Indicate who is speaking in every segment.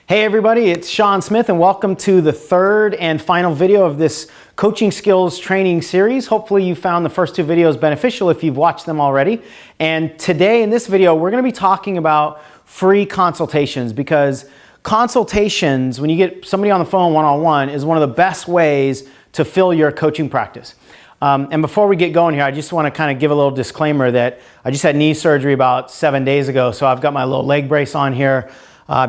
Speaker 1: Hey everybody, it's Sean Smith and welcome to the third and final video of this coaching skills training series. Hopefully you found the first two videos beneficial if you've watched them already. And today in this video, we're going to be talking about free consultations, because consultations, when you get somebody on the phone one-on-one, is one of the best ways to fill your coaching practice. And before we get going here, I just want to kind of give a little disclaimer that I just had knee surgery about 7 days ago. So I've got my little leg brace on here.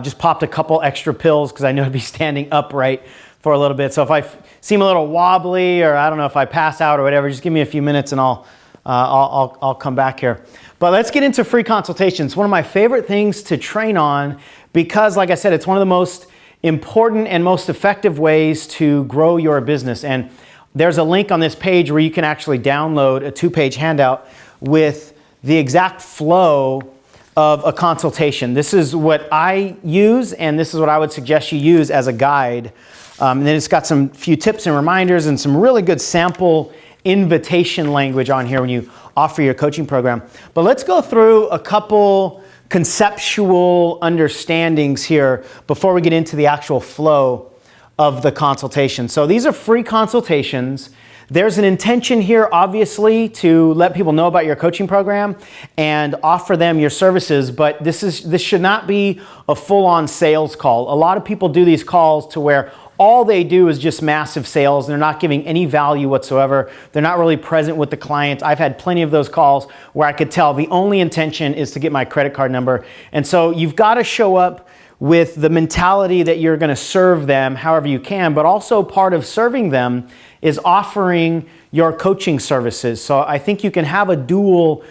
Speaker 1: Just popped a couple extra pills because I know to be standing upright for a little bit. So if I seem a little wobbly, or I don't know if I pass out or whatever, just give me a few minutes and I'll come back here. But let's get into free consultations. One of my favorite things to train on, because like I said, it's one of the most important and most effective ways to grow your business. And there's a link on this page where you can actually download a 2-page handout with the exact flow of a consultation. This is what I use, and this is what I would suggest you use as a guide. And then it's got some few tips and reminders and some really good sample invitation language on here when you offer your coaching program. But let's go through a couple conceptual understandings here before we get into the actual flow of the consultation. So these are free consultations. There's an intention here, obviously, to let people know about your coaching program and offer them your services, but this should not be a full-on sales call. A lot of people do these calls to where all they do is just massive sales. They're not giving any value whatsoever. They're not really present with the client. I've had plenty of those calls where I could tell the only intention is to get my credit card number. And so you've got to show up with the mentality that you're going to serve them however you can, but also part of serving them is offering your coaching services. So I think you can have a dual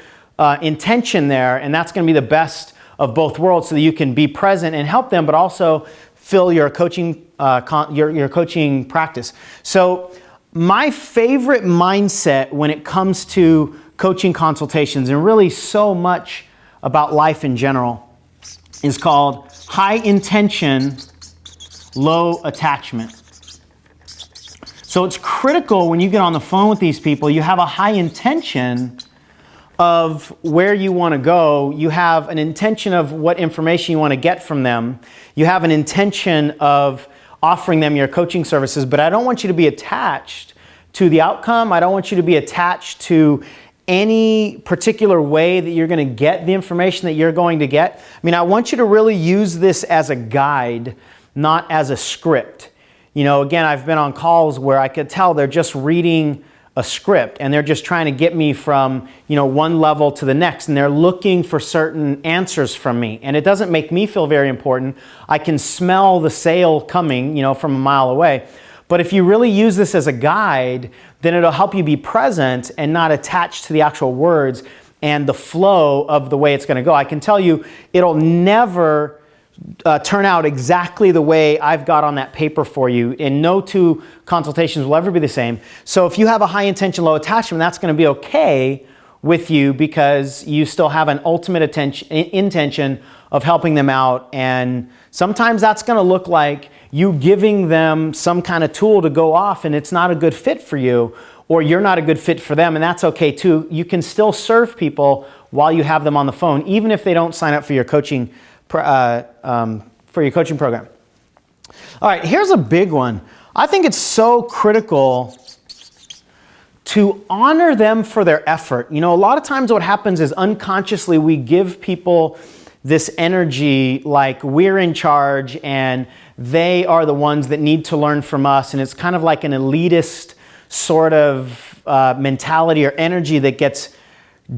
Speaker 1: intention there, and that's going to be the best of both worlds, so that you can be present and help them, but also fill your coaching your coaching practice. So my favorite mindset when it comes to coaching consultations, and really so much about life in general, is called high intention, low attachment. So it's critical when you get on the phone with these people, you have a high intention of where you want to go. You have an intention of what information you want to get from them. You have an intention of offering them your coaching services, but I don't want you to be attached to the outcome. I don't want you to be attached to any particular way that you're going to get the information that you're going to get. I mean, I want you to really use this as a guide, not as a script. You know, again, I've been on calls where I could tell they're just reading a script and they're just trying to get me from, one level to the next, and they're looking for certain answers from me. And it doesn't make me feel very important. I can smell the sale coming, from a mile away. But if you really use this as a guide, then it'll help you be present and not attached to the actual words and the flow of the way it's going to go. I can tell you, it'll never turn out exactly the way I've got on that paper for you, and no two consultations will ever be the same. So if you have a high intention, low attachment, that's going to be okay with you, because you still have an ultimate intention of helping them out. And sometimes that's going to look like you giving them some kind of tool to go off and it's not a good fit for you, or you're not a good fit for them, and that's okay too. You can still serve people while you have them on the phone, even if they don't sign up for your coaching program. All right, here's a big one. I think it's so critical to honor them for their effort. A lot of times what happens is unconsciously we give people this energy like we're in charge and they are the ones that need to learn from us, and it's kind of like an elitist sort of mentality or energy that gets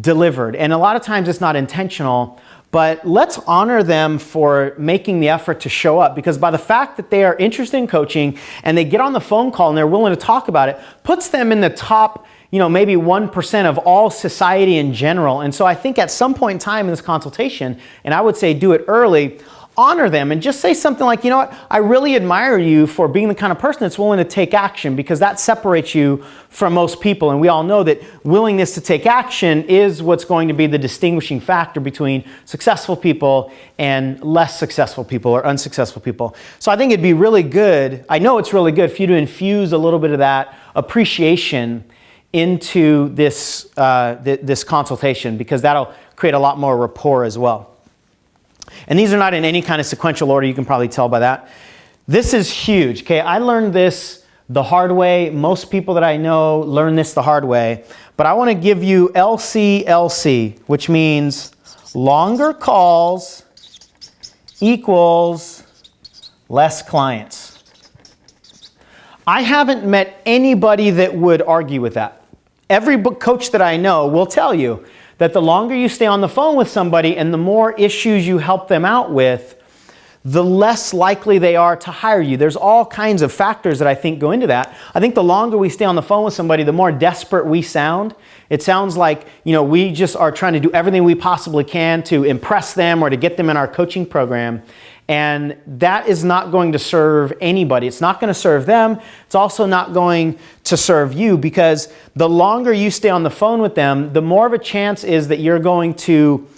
Speaker 1: delivered. And a lot of times it's not intentional. But let's honor them for making the effort to show up, because by the fact that they are interested in coaching and they get on the phone call and they're willing to talk about it, puts them in the top, maybe 1% of all society in general. And so I think at some point in time in this consultation, and I would say do it early, honor them and just say something like, I really admire you for being the kind of person that's willing to take action, because that separates you from most people. And we all know that willingness to take action is what's going to be the distinguishing factor between successful people and less successful people or unsuccessful people. So I think it'd be really good, I know it's really good for you to infuse a little bit of that appreciation into this, this consultation, because that'll create a lot more rapport as well. And these are not in any kind of sequential order, you can probably tell by that. This is huge, okay? I learned this the hard way. Most people that I know learn this the hard way. But I want to give you LCLC, which means longer calls equals less clients. I haven't met anybody that would argue with that. Every coach that I know will tell you that the longer you stay on the phone with somebody and the more issues you help them out with, the less likely they are to hire you. There's all kinds of factors that I think go into that. I think the longer we stay on the phone with somebody, the more desperate we sound. It sounds like, we just are trying to do everything we possibly can to impress them or to get them in our coaching program. And that is not going to serve anybody. It's not going to serve them. It's also not going to serve you, because the longer you stay on the phone with them, the more of a chance is that you're going to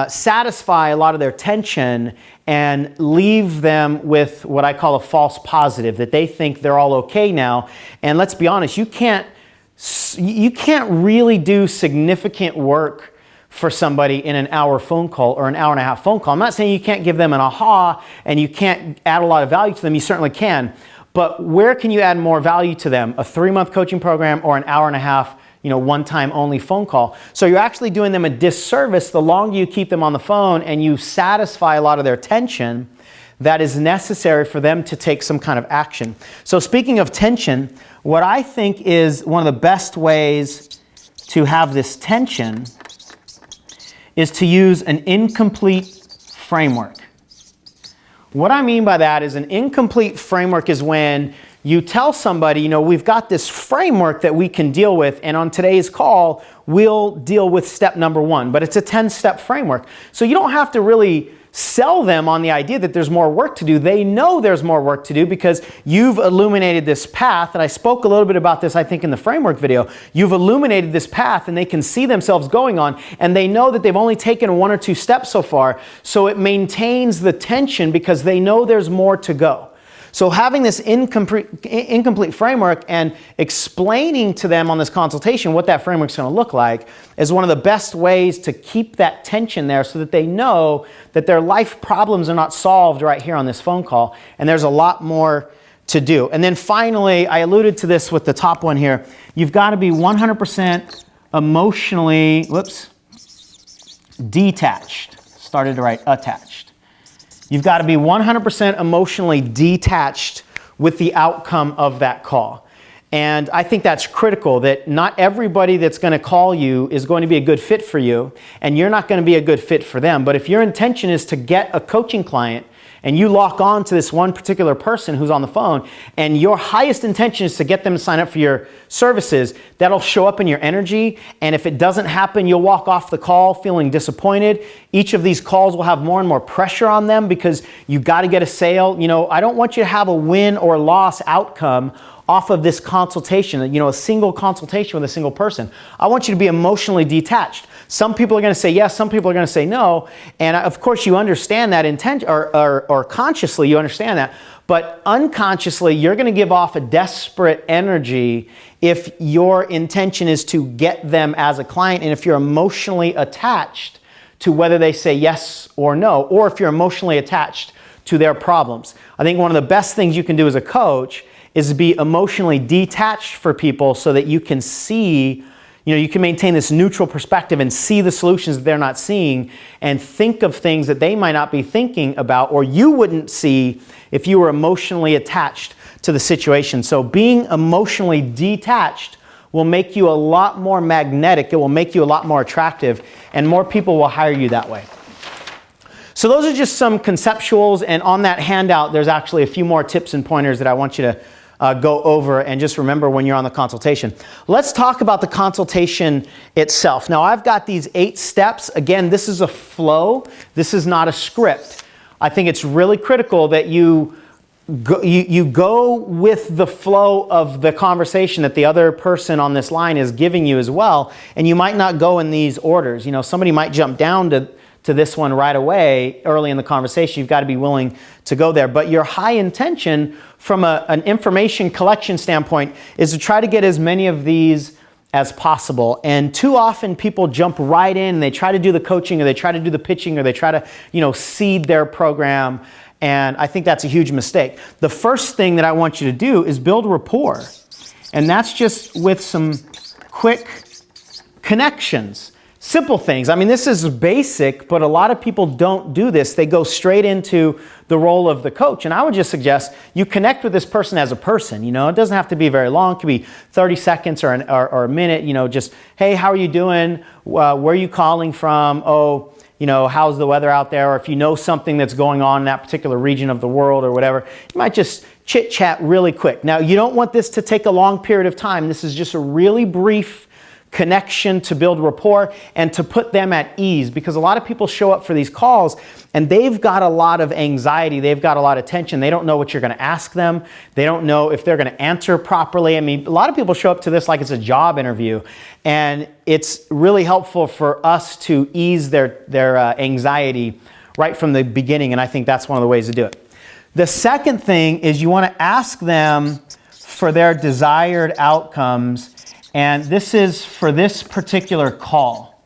Speaker 1: satisfy a lot of their tension and leave them with what I call a false positive, that they think they're all okay now. And let's be honest, you can't really do significant work for somebody in an hour phone call or an hour and a half phone call. I'm not saying you can't give them an aha and you can't add a lot of value to them. You certainly can. But where can you add more value to them? A 3-month coaching program or an hour and a half, one-time only phone call? So you're actually doing them a disservice the longer you keep them on the phone and you satisfy a lot of their tension that is necessary for them to take some kind of action. So speaking of tension, what I think is one of the best ways to have this tension is to use an incomplete framework. What I mean by that is an incomplete framework is when you tell somebody, we've got this framework that we can deal with, and on today's call, we'll deal with step number 1, but it's a 10-step framework. So you don't have to really sell them on the idea that there's more work to do. They know there's more work to do because you've illuminated this path, and I spoke a little bit about this, I think, in the framework video. You've illuminated this path and they can see themselves going on, and they know that they've only taken 1 or 2 steps so far, so it maintains the tension because they know there's more to go. So having this incomplete framework and explaining to them on this consultation what that framework's going to look like is one of the best ways to keep that tension there so that they know that their life problems are not solved right here on this phone call, and there's a lot more to do. And then finally, I alluded to this with the top one here, you've got to be 100% emotionally, detached. Started to write attached. You've got to be 100% emotionally detached with the outcome of that call. And I think that's critical, that not everybody that's going to call you is going to be a good fit for you, and you're not going to be a good fit for them. But if your intention is to get a coaching client and you lock on to this one particular person who's on the phone, and your highest intention is to get them to sign up for your services, that'll show up in your energy. And if it doesn't happen, you'll walk off the call feeling disappointed. Each of these calls will have more and more pressure on them because you got to get a sale. I don't want you to have a win or loss outcome off of this consultation, a single consultation with a single person. I want you to be emotionally detached. Some people are going to say yes, some people are going to say no, and of course you understand that intent, or consciously you understand that, but unconsciously you're going to give off a desperate energy if your intention is to get them as a client, and if you're emotionally attached to whether they say yes or no, or if you're emotionally attached to their problems. I think one of the best things you can do as a coach is to be emotionally detached for people so that you can see, you can maintain this neutral perspective and see the solutions that they're not seeing and think of things that they might not be thinking about or you wouldn't see if you were emotionally attached to the situation. So being emotionally detached will make you a lot more magnetic. It will make you a lot more attractive, and more people will hire you that way. So those are just some conceptuals, and on that handout there's actually a few more tips and pointers that I want you to go over and just remember when you're on the consultation. Let's talk about the consultation itself. Now I've got these 8 steps. Again, this is a flow. This is not a script. I think it's really critical that you go with the flow of the conversation that the other person on this line is giving you as well, and you might not go in these orders. Somebody might jump down to this one right away early in the conversation. You've got to be willing to go there. But your high intention from an information collection standpoint is to try to get as many of these as possible. And too often people jump right in and they try to do the coaching or they try to do the pitching or they try to, seed their program. And I think that's a huge mistake. The first thing that I want you to do is build rapport. And that's just with some quick connections. Simple things. I mean, this is basic, but a lot of people don't do this. They go straight into the role of the coach. And I would just suggest you connect with this person as a person. It doesn't have to be very long. It could be 30 seconds or a minute. Just, hey, how are you doing? Where are you calling from? Oh, how's the weather out there? Or if you know something that's going on in that particular region of the world or whatever, you might just chit chat really quick. Now, you don't want this to take a long period of time. This is just a really brief connection to build rapport and to put them at ease, because a lot of people show up for these calls and they've got a lot of anxiety, they've got a lot of tension, they don't know what you're going to ask them, they don't know if they're going to answer properly. I mean, a lot of people show up to this like it's a job interview, and it's really helpful for us to ease their anxiety right from the beginning, and I think that's one of the ways to do it. The second thing is you want to ask them for their desired outcomes. And this is for this particular call.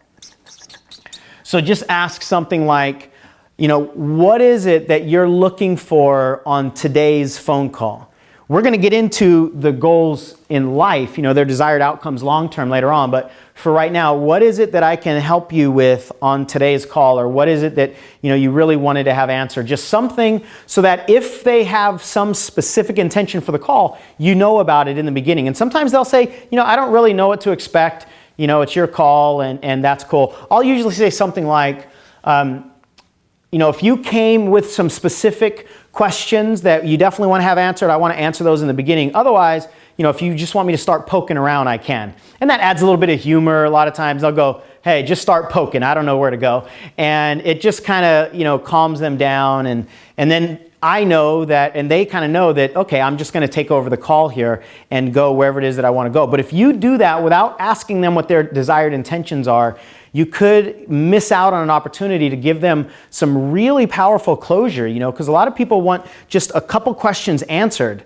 Speaker 1: So just ask something like, what is it that you're looking for on today's phone call? We're going to get into the goals in life, their desired outcomes long-term later on. But for right now, what is it that I can help you with on today's call? Or what is it that, you really wanted to have answered? Just something so that if they have some specific intention for the call, you know about it in the beginning. And sometimes they'll say, I don't really know what to expect. It's your call and that's cool. I'll usually say something like, if you came with some specific questions that you definitely want to have answered, I want to answer those in the beginning. Otherwise, if you just want me to start poking around, I can. And that adds a little bit of humor. A lot of times they'll go, hey, just start poking. I don't know where to go. And it just kind of, calms them down. And then I know that, and they kind of know that, okay, I'm just going to take over the call here and go wherever it is that I want to go. But if you do that without asking them what their desired intentions are, you could miss out on an opportunity to give them some really powerful closure, because a lot of people want just a couple questions answered.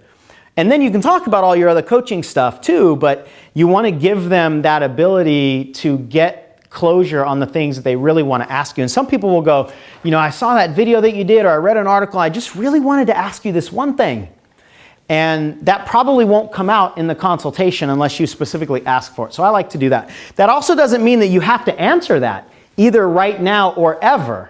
Speaker 1: And then you can talk about all your other coaching stuff too, but you want to give them that ability to get closure on the things that they really want to ask you. And some people will go, I saw that video that you did, or I read an article, I just really wanted to ask you this one thing. And that probably won't come out in the consultation unless you specifically ask for it. So I like to do that. That also doesn't mean that you have to answer that either right now or ever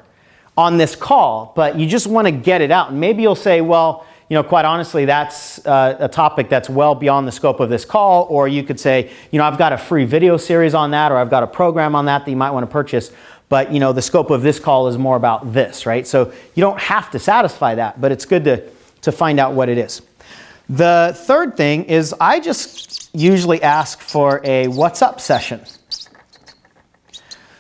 Speaker 1: on this call, but you just want to get it out. And maybe you'll say, well, quite honestly, that's a topic that's well beyond the scope of this call. Or you could say, I've got a free video series on that, or I've got a program on that you might want to purchase. But, the scope of this call is more about this, right? So you don't have to satisfy that, but it's good to find out what it is. The third thing is I just usually ask for a what's up session.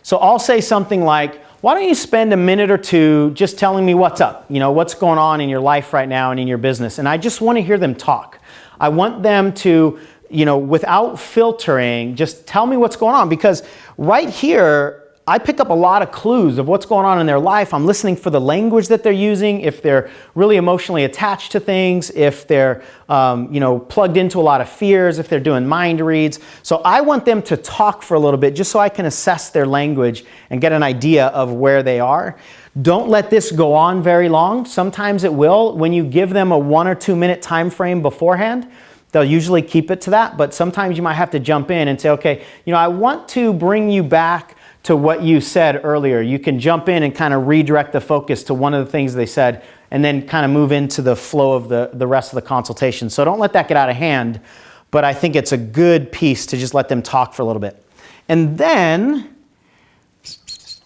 Speaker 1: So I'll say something like, why don't you spend a minute or two just telling me what's up? What's going on in your life right now and in your business. And I just want to hear them talk. I want them to, without filtering, just tell me what's going on. Because right here, I pick up a lot of clues of what's going on in their life. I'm listening for the language that they're using, if they're really emotionally attached to things, if they're plugged into a lot of fears, if they're doing mind reads. So I want them to talk for a little bit just so I can assess their language and get an idea of where they are. Don't let this go on very long. Sometimes it will. When you give them a 1 or 2 minute time frame beforehand, they'll usually keep it to that. But sometimes you might have to jump in and say, okay, I want to bring you back to what you said earlier. You can jump in and kind of redirect the focus to one of the things they said and then kind of move into the flow of the rest of the consultation. So don't let that get out of hand, but I think it's a good piece to just let them talk for a little bit. And then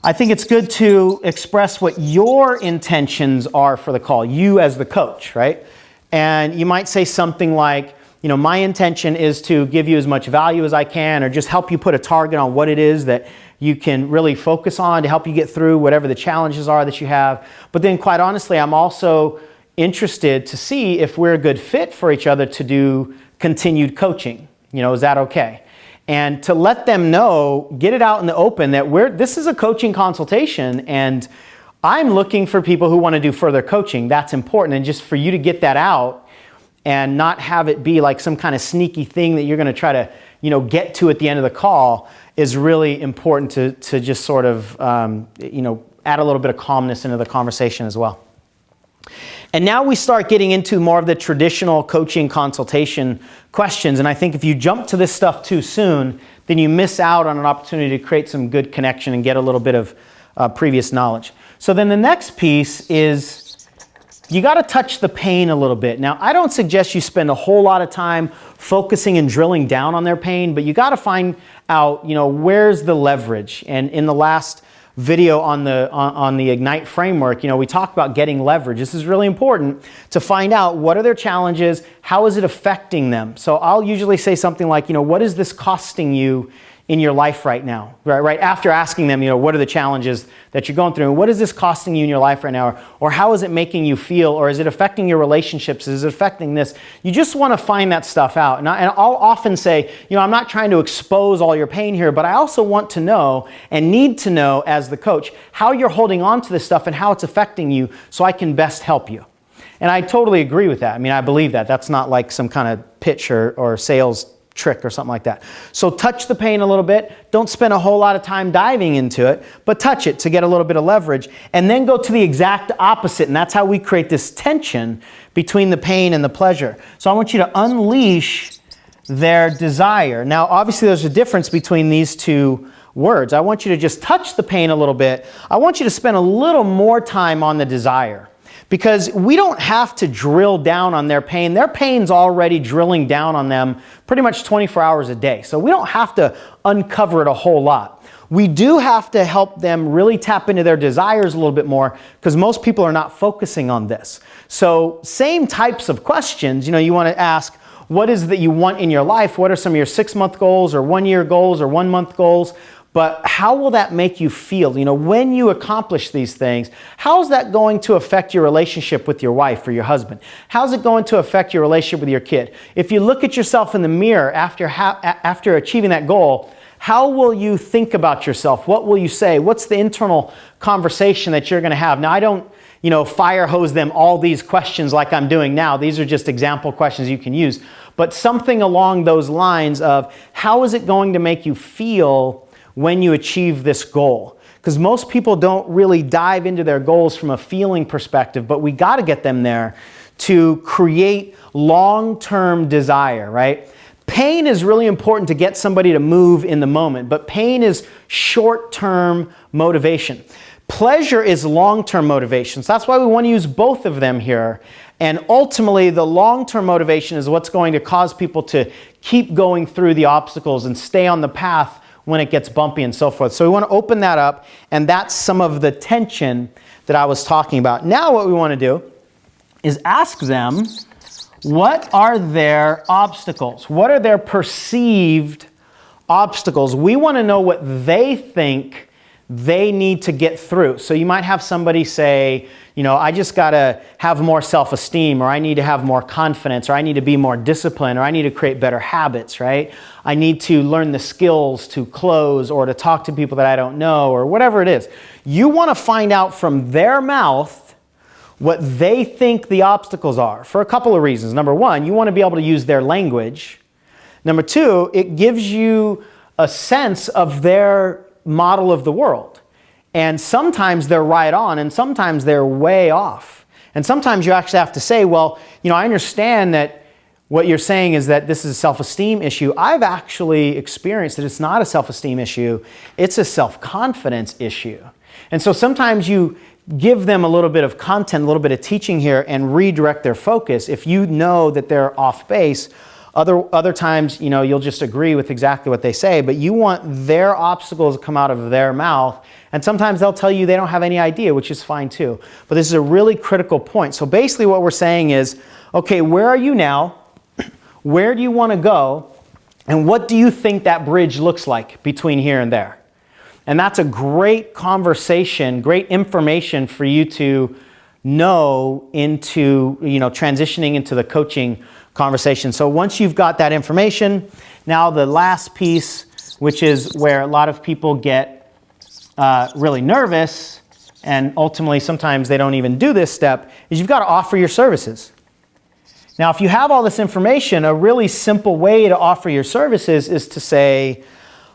Speaker 1: I think it's good to express what your intentions are for the call, you as the coach, right? And you might say something like, my intention is to give you as much value as I can, or just help you put a target on what it is that you can really focus on to help you get through whatever the challenges are that you have. But then quite honestly, I'm also interested to see if we're a good fit for each other to do continued coaching. Is that okay? And to let them know, get it out in the open that this is a coaching consultation and I'm looking for people who want to do further coaching. That's important. And just for you to get that out and not have it be like some kind of sneaky thing that you're going to try to, get to at the end of the call is really important to just sort of, add a little bit of calmness into the conversation as well. And now we start getting into more of the traditional coaching consultation questions. And I think if you jump to this stuff too soon, then you miss out on an opportunity to create some good connection and get a little bit of previous knowledge. So then the next piece is you got to touch the pain a little bit. Now, I don't suggest you spend a whole lot of time focusing and drilling down on their pain, but you got to find out, where's the leverage. And in the last video on the Ignite framework, we talked about getting leverage. This is really important to find out what are their challenges, how is it affecting them. So I'll usually say something like, what is this costing you in your life right now? Right after asking them, what are the challenges that you're going through, and what is this costing you in your life right now, or how is it making you feel, or is it affecting your relationships, is it affecting this? You just want to find that stuff out. And I'll often say, I'm not trying to expose all your pain here, but I also want to know and need to know as the coach how you're holding on to this stuff and how it's affecting you so I can best help you. And I totally agree with that. I believe that. That's not like some kind of pitch or sales trick or something like that. So touch the pain a little bit. Don't spend a whole lot of time diving into it, but touch it to get a little bit of leverage, and then go to the exact opposite. And that's how we create this tension between the pain and the pleasure. So I want you to unleash their desire. Now, obviously there's a difference between these two words. I want you to just touch the pain a little bit. I want you to spend a little more time on the desire. Because we don't have to drill down on their pain. Their pain's already drilling down on them pretty much 24 hours a day. So we don't have to uncover it a whole lot. We do have to help them really tap into their desires a little bit more, because most people are not focusing on this. So same types of questions, you want to ask, what is it that you want in your life? What are some of your 6-month goals or 1-year goals or 1-month goals? But how will that make you feel? When you accomplish these things, how is that going to affect your relationship with your wife or your husband? How's it going to affect your relationship with your kid? If you look at yourself in the mirror after achieving that goal, how will you think about yourself? What will you say? What's the internal conversation that you're going to have? Now, I don't, fire hose them all these questions like I'm doing now. These are just example questions you can use. But something along those lines of how is it going to make you feel when you achieve this goal? Because most people don't really dive into their goals from a feeling perspective, but we got to get them there to create long-term desire, right? Pain is really important to get somebody to move in the moment, but pain is short-term motivation. Pleasure is long-term motivation. So that's why we want to use both of them here. And ultimately, the long-term motivation is what's going to cause people to keep going through the obstacles and stay on the path when it gets bumpy and so forth. So we want to open that up, and that's some of the tension that I was talking about. Now what we want to do is ask them, what are their obstacles? What are their perceived obstacles? We want to know what they think they need to get through. So you might have somebody say, I just got to have more self-esteem, or I need to have more confidence, or I need to be more disciplined, or I need to create better habits, right? I need to learn the skills to close or to talk to people that I don't know, or whatever it is. You want to find out from their mouth what they think the obstacles are for a couple of reasons. Number one, you want to be able to use their language. Number two, it gives you a sense of their model of the world. And sometimes they're right on, and sometimes they're way off. And sometimes you actually have to say, well, I understand that what you're saying is that this is a self-esteem issue. I've actually experienced that it's not a self-esteem issue. It's a self-confidence issue. And so sometimes you give them a little bit of content, a little bit of teaching here, and redirect their focus if you know that they're off base. Other times, you'll just agree with exactly what they say, but you want their obstacles to come out of their mouth. And sometimes they'll tell you they don't have any idea, which is fine too. But this is a really critical point. So basically what we're saying is, okay, where are you now? Where do you want to go? And what do you think that bridge looks like between here and there? And that's a great conversation, great information for you to know into, transitioning into the coaching conversation. So once you've got that information, now the last piece, which is where a lot of people get really nervous, and ultimately sometimes they don't even do this step, is you've got to offer your services. Now, if you have all this information, a really simple way to offer your services is to say,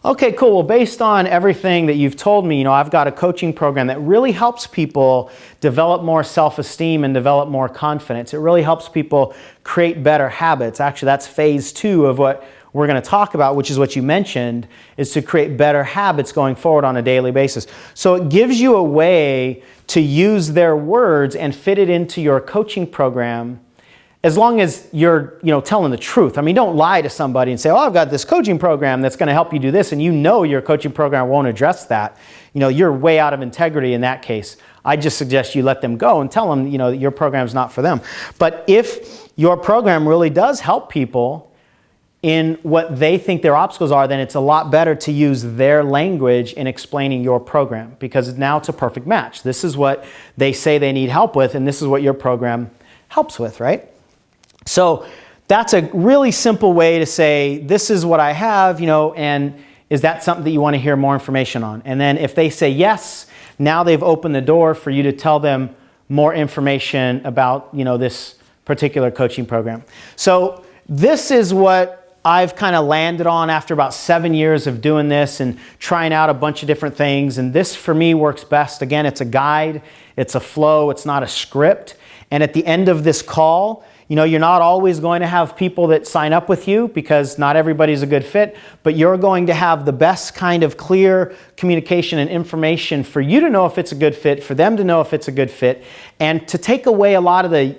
Speaker 1: okay, cool, well, based on everything that you've told me, I've got a coaching program that really helps people develop more self-esteem and develop more confidence. It really helps people create better habits. Actually, that's phase 2 of what we're going to talk about, which is what you mentioned, is to create better habits going forward on a daily basis. So it gives you a way to use their words and fit it into your coaching program, as long as you're, telling the truth. I mean, don't lie to somebody and say, oh, I've got this coaching program that's going to help you do this, and your coaching program won't address that. You're way out of integrity in that case. I just suggest you let them go and tell them, that your program's not for them. But if your program really does help people in what they think their obstacles are, then it's a lot better to use their language in explaining your program, because now it's a perfect match. This is what they say they need help with, and this is what your program helps with, right? So that's a really simple way to say, this is what I have, and is that something that you want to hear more information on? And then if they say yes, now they've opened the door for you to tell them more information about, this particular coaching program. So this is what I've kind of landed on after about 7 years of doing this and trying out a bunch of different things. And this for me works best. Again, it's a guide, it's a flow, it's not a script. And at the end of this call, you're not always going to have people that sign up with you, because not everybody's a good fit, but you're going to have the best kind of clear communication and information for you to know if it's a good fit, for them to know if it's a good fit, and to take away a lot of the,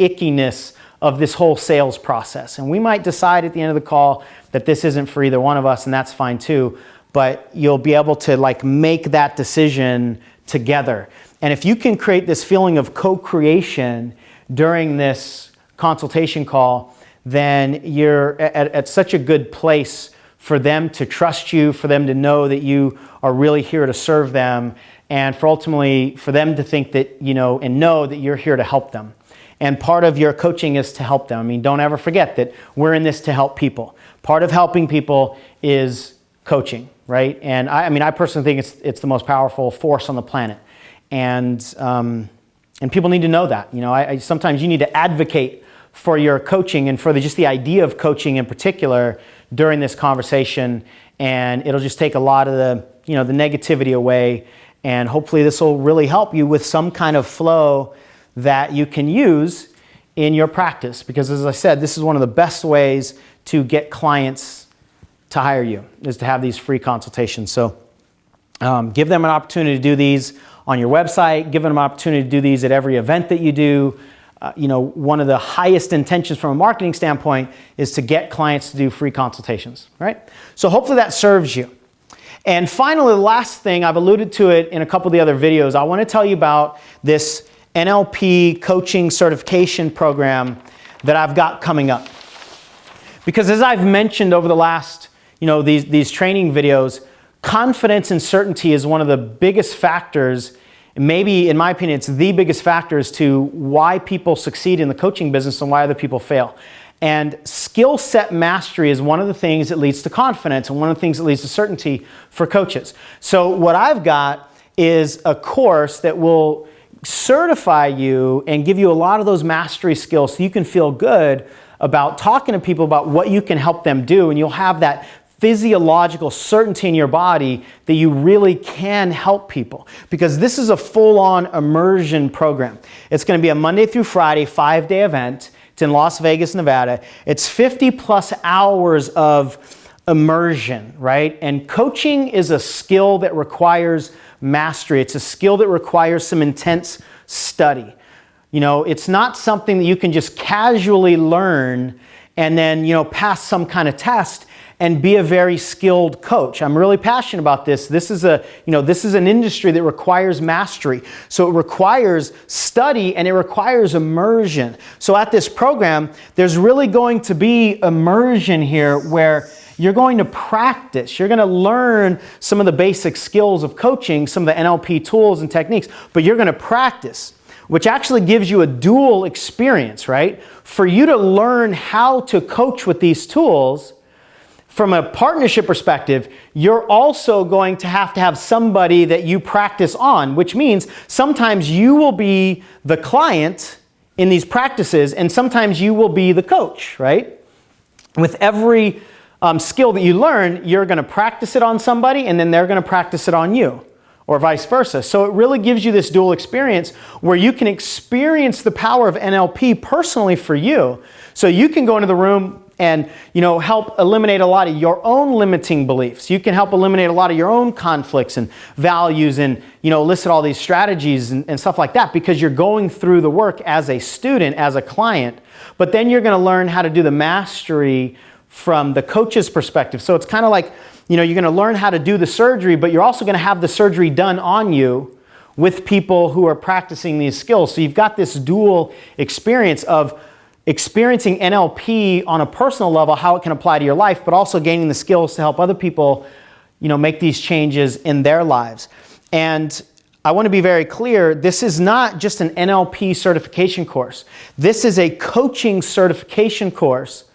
Speaker 1: ickiness of this whole sales process. And we might decide at the end of the call that this isn't for either one of us, and that's fine too, but you'll be able to make that decision together. And if you can create this feeling of co-creation during this consultation call, then you're at such a good place for them to trust you, for them to know that you are really here to serve them, and for ultimately for them to think that, and know that you're here to help them. And part of your coaching is to help them. I mean, don't ever forget that we're in this to help people. Part of helping people is coaching, right? And I personally think it's the most powerful force on the planet. And people need to know that. Sometimes you need to advocate for your coaching and for just the idea of coaching in particular during this conversation, and it'll just take a lot of the negativity away, and hopefully this will really help you with some kind of flow that you can use in your practice, because as I said, this is one of the best ways to get clients to hire you, is to have these free consultations. So give them an opportunity to do these on your website, give them an opportunity to do these at every event that you do. One of the highest intentions from a marketing standpoint is to get clients to do free consultations, right? So hopefully that serves you. And finally, the last thing, I've alluded to it in a couple of the other videos, I want to tell you about this NLP Coaching Certification program that I've got coming up. Because as I've mentioned over the last, these training videos, confidence and certainty is one of the biggest factors. Maybe, in my opinion, it's the biggest factors to why people succeed in the coaching business and why other people fail. And skill set mastery is one of the things that leads to confidence and one of the things that leads to certainty for coaches. So what I've got is a course that will certify you and give you a lot of those mastery skills so you can feel good about talking to people about what you can help them do, and you'll have that physiological certainty in your body that you really can help people, because this is a full-on immersion program. It's going to be a Monday through Friday 5-day event. It's in Las Vegas, Nevada. It's 50 plus hours of immersion, right? And coaching is a skill that requires mastery. It's a skill that requires some intense study. It's not something that you can just casually learn and then, pass some kind of test and be a very skilled coach. I'm really passionate about this. This is an industry that requires mastery. So it requires study and it requires immersion. So at this program, there's really going to be immersion here where you're going to practice. You're going to learn some of the basic skills of coaching, some of the NLP tools and techniques, but you're going to practice, which actually gives you a dual experience, right? For you to learn how to coach with these tools, from a partnership perspective, you're also going to have somebody that you practice on, which means sometimes you will be the client in these practices, and sometimes you will be the coach, right? With every skill that you learn, you're going to practice it on somebody, and then they're going to practice it on you, or vice versa. So it really gives you this dual experience where you can experience the power of NLP personally for you. So you can go into the room and help eliminate a lot of your own limiting beliefs. You can help eliminate a lot of your own conflicts and values, and elicit all these strategies and stuff like that, because you're going through the work as a student, as a client. But then you're going to learn how to do the mastery from the coach's perspective. So it's kind of like, you're going to learn how to do the surgery, but you're also going to have the surgery done on you with people who are practicing these skills. So you've got this dual experience of experiencing NLP on a personal level, how it can apply to your life, but also gaining the skills to help other people, make these changes in their lives. And I want to be very clear, this is not just an NLP certification course. This is a coaching certification course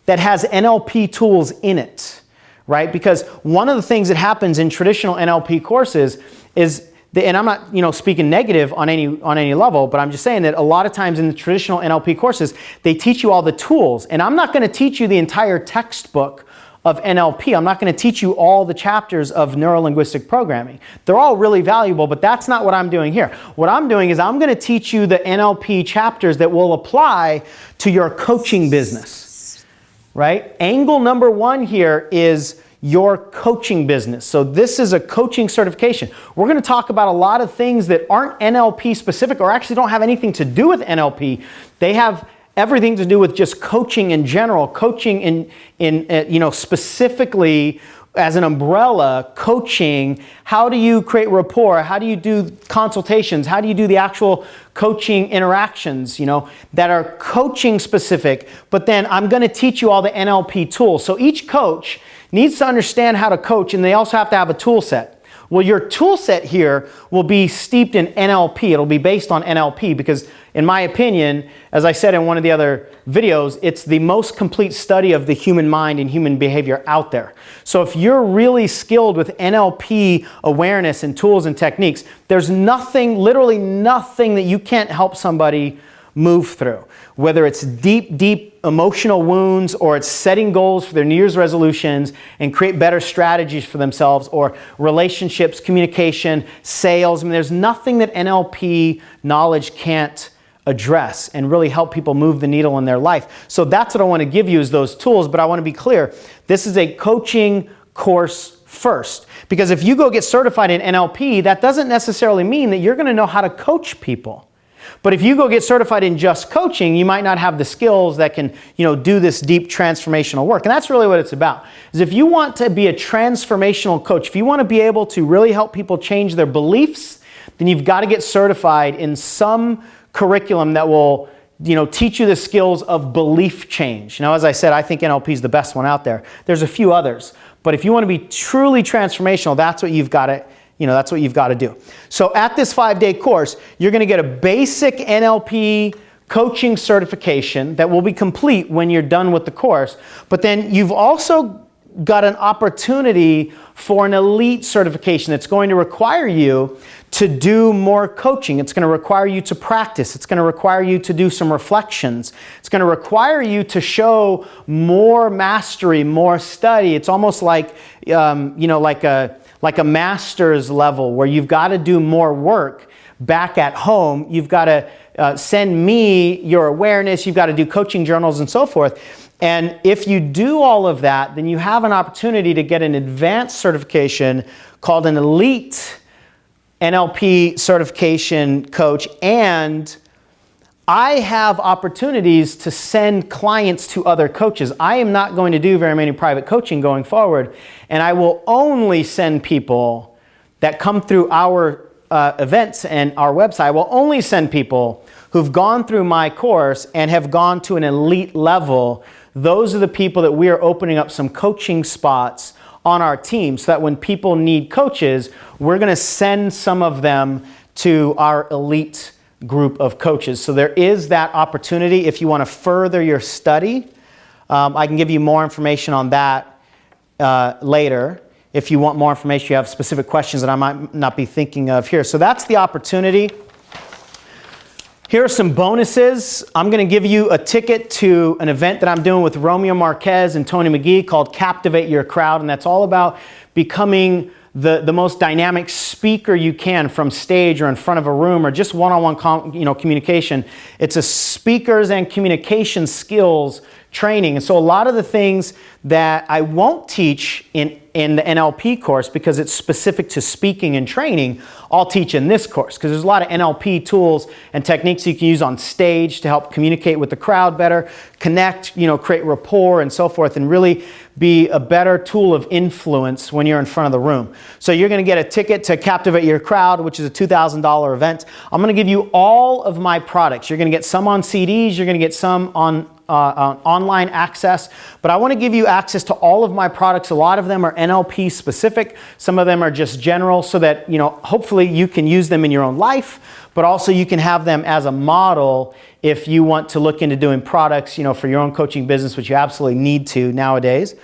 Speaker 1: that has NLP tools in it, right? Because one of the things that happens in traditional NLP courses is, and I'm not, speaking negative on any level, but I'm just saying that a lot of times in the traditional NLP courses, they teach you all the tools. And I'm not going to teach you the entire textbook of NLP. I'm not going to teach you all the chapters of neuro-linguistic programming. They're all really valuable, but that's not what I'm doing here. What I'm doing is I'm going to teach you the NLP chapters that will apply to your coaching business, right? Angle number one here is your coaching business. So this is a coaching certification. We're going to talk about a lot of things that aren't NLP specific, or actually don't have anything to do with NLP. They have everything to do with just coaching in general, coaching in specifically as an umbrella, coaching. How do you create rapport? How do you do consultations? How do you do the actual coaching interactions, that are coaching specific? But then I'm going to teach you all the NLP tools. So each coach needs to understand how to coach, and they also have to have a tool set. Well, your tool set here will be steeped in NLP. It'll be based on NLP because, in my opinion, as I said in one of the other videos, it's the most complete study of the human mind and human behavior out there. So if you're really skilled with NLP awareness and tools and techniques, there's nothing, literally nothing, that you can't help somebody move through. Whether it's deep emotional wounds, or it's setting goals for their New Year's resolutions and create better strategies for themselves, or relationships, communication, sales. There's nothing that NLP knowledge can't address and really help people move the needle in their life. So that's what I want to give you, is those tools. But I want to be clear, this is a coaching course first. Because if you go get certified in NLP, that doesn't necessarily mean that you're going to know how to coach people. But if you go get certified in just coaching, you might not have the skills that can, do this deep transformational work. And that's really what it's about. Is if you want to be a transformational coach, if you want to be able to really help people change their beliefs, then you've got to get certified in some curriculum that will, teach you the skills of belief change. Now, as I said, I think NLP is the best one out there. There's a few others. But if you want to be truly transformational, that's what you've got to that's what you've got to do. So at this 5-day course, you're going to get a basic NLP coaching certification that will be complete when you're done with the course. But then you've also got an opportunity for an elite certification that's going to require you to do more coaching. It's going to require you to practice. It's going to require you to do some reflections. It's going to require you to show more mastery, more study. It's almost like, like a master's level where you've got to do more work back at home. You've got to send me your awareness. You've got to do coaching journals and so forth. And if you do all of that, then you have an opportunity to get an advanced certification called an elite NLP certification coach. And I have opportunities to send clients to other coaches. I am not going to do very many private coaching going forward, and I will only send people that come through our events and our website. I will only send people who've gone through my course and have gone to an elite level. Those are the people that we are opening up some coaching spots on our team, so that when people need coaches, we're going to send some of them to our elite group of coaches. So there is that opportunity if you want to further your study. I can give you more information on that later. If you want more information, you have specific questions that I might not be thinking of here. So that's the opportunity. Here are some bonuses. I'm going to give you a ticket to an event that I'm doing with Romeo Marquez and Tony McGee called Captivate Your Crowd, and that's all about becoming the most dynamic speaker you can from stage or in front of a room or just one-on-one communication. It's a speakers and communication skills training. And so a lot of the things that I won't teach in the NLP course, because it's specific to speaking and training, I'll teach in this course, because there's a lot of NLP tools and techniques you can use on stage to help communicate with the crowd better, connect, create rapport and so forth, and really be a better tool of influence when you're in front of the room. So you're going to get a ticket to Captivate Your Crowd, which is a $2,000 event. I'm going to give you all of my products. You're going to get some on CDs, you're going to get some on online access, but I want to give you access to all of my products. A lot of them are NLP specific. Some of them are just general, so that, hopefully you can use them in your own life, but also you can have them as a model if you want to look into doing products, for your own coaching business, which you absolutely need to nowadays.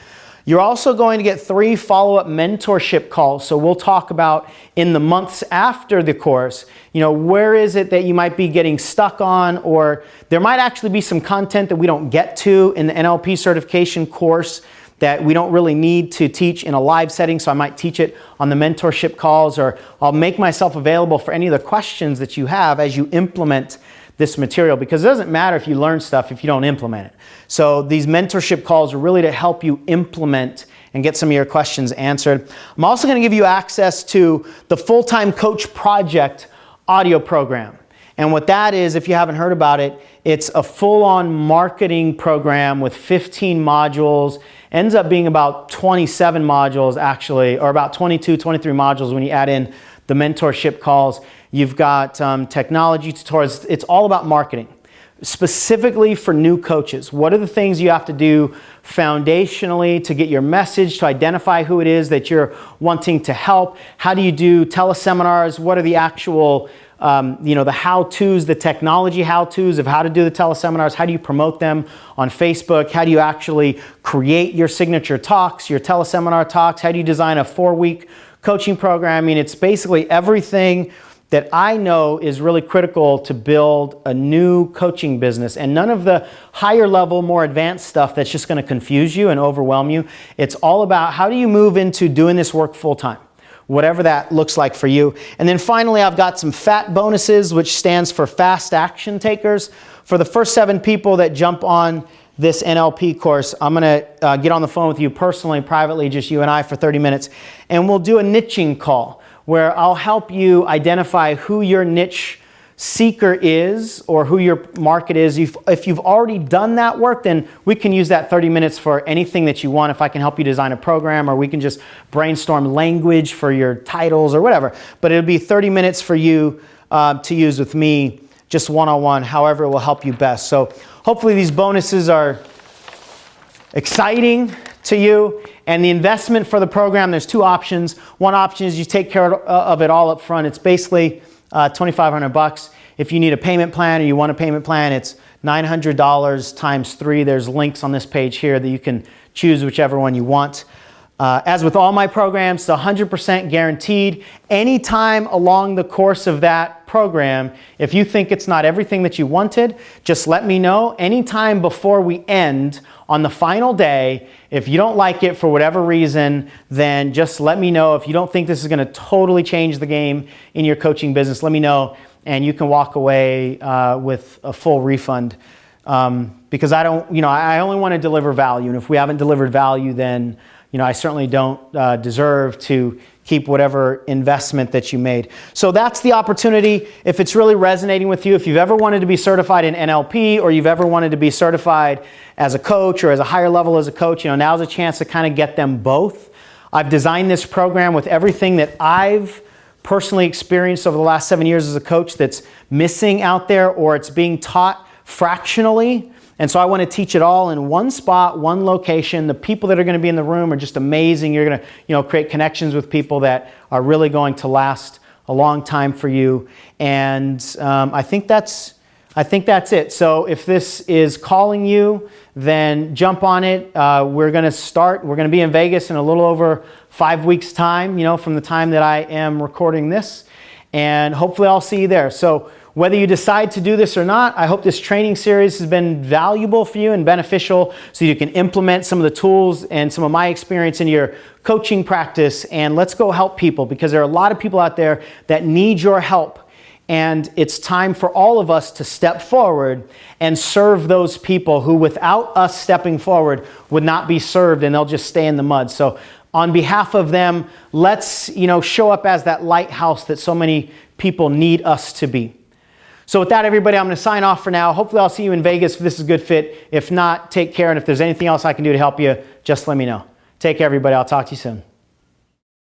Speaker 1: You're also going to get 3 follow-up mentorship calls. So we'll talk about in the months after the course, where is it that you might be getting stuck on, or there might actually be some content that we don't get to in the NLP certification course that we don't really need to teach in a live setting. So I might teach it on the mentorship calls, or I'll make myself available for any of the questions that you have as you implement this material, because it doesn't matter if you learn stuff if you don't implement it. So these mentorship calls are really to help you implement and get some of your questions answered. I'm also going to give you access to the Full-Time Coach Project audio program. And what that is, if you haven't heard about it, it's a full-on marketing program with 15 modules. Ends up being about 27 modules actually, or about 22, 23 modules when you add in the mentorship calls. You've got technology tutorials. It's all about marketing, specifically for new coaches. What are the things you have to do foundationally to get your message, to identify who it is that you're wanting to help? How do you do teleseminars? What are the actual, the how-tos, the technology how-tos of how to do the teleseminars? How do you promote them on Facebook? How do you actually create your signature talks, your teleseminar talks? How do you design a 4-week coaching program? I mean, it's basically everything that I know is really critical to build a new coaching business, and none of the higher level, more advanced stuff that's just going to confuse you and overwhelm you. It's all about how do you move into doing this work full time, whatever that looks like for you. And then finally, I've got some FAT bonuses, which stands for Fast Action Takers. For the first 7 people that jump on this NLP course, I'm going to get on the phone with you personally, privately, just you and I for 30 minutes, and we'll do a niching call where I'll help you identify who your niche seeker is or who your market is. If you've already done that work, then we can use that 30 minutes for anything that you want. If I can help you design a program, or we can just brainstorm language for your titles or whatever. But it'll be 30 minutes for you to use with me, just one-on-one, however it will help you best. So hopefully these bonuses are exciting to you. And the investment for the program, there's 2 options. One option is you take care of it all up front. It's basically $2,500. If you need a payment plan or you want a payment plan, it's $900 times 3. There's links on this page here that you can choose whichever one you want. As with all my programs, it's 100% guaranteed. Anytime along the course of that program, if you think it's not everything that you wanted, just let me know. Anytime before we end on the final day, if you don't like it for whatever reason, then just let me know. If you don't think this is going to totally change the game in your coaching business, let me know, and you can walk away with a full refund. Because I don't, I only want to deliver value, and if we haven't delivered value, then I certainly don't deserve to keep whatever investment that you made. So that's the opportunity. If it's really resonating with you, if you've ever wanted to be certified in NLP, or you've ever wanted to be certified as a coach or as a higher level as a coach, now's a chance to kind of get them both. I've designed this program with everything that I've personally experienced over the last 7 years as a coach that's missing out there, or it's being taught fractionally. And so I want to teach it all in one spot, one location. The people that are going to be in the room are just amazing. You're going to, create connections with people that are really going to last a long time for you. And I think that's it. So if this is calling you, then jump on it. We're going to be in Vegas in a little over 5 weeks' time, from the time that I am recording this. And hopefully I'll see you there. So whether you decide to do this or not, I hope this training series has been valuable for you and beneficial so you can implement some of the tools and some of my experience in your coaching practice. And let's go help people, because there are a lot of people out there that need your help. And it's time for all of us to step forward and serve those people who, without us stepping forward, would not be served, and they'll just stay in the mud. So on behalf of them, let's show up as that lighthouse that so many people need us to be. So with that, everybody, I'm going to sign off for now. Hopefully I'll see you in Vegas if this is a good fit. If not, take care. And if there's anything else I can do to help you, just let me know. Take care, everybody. I'll talk to you soon.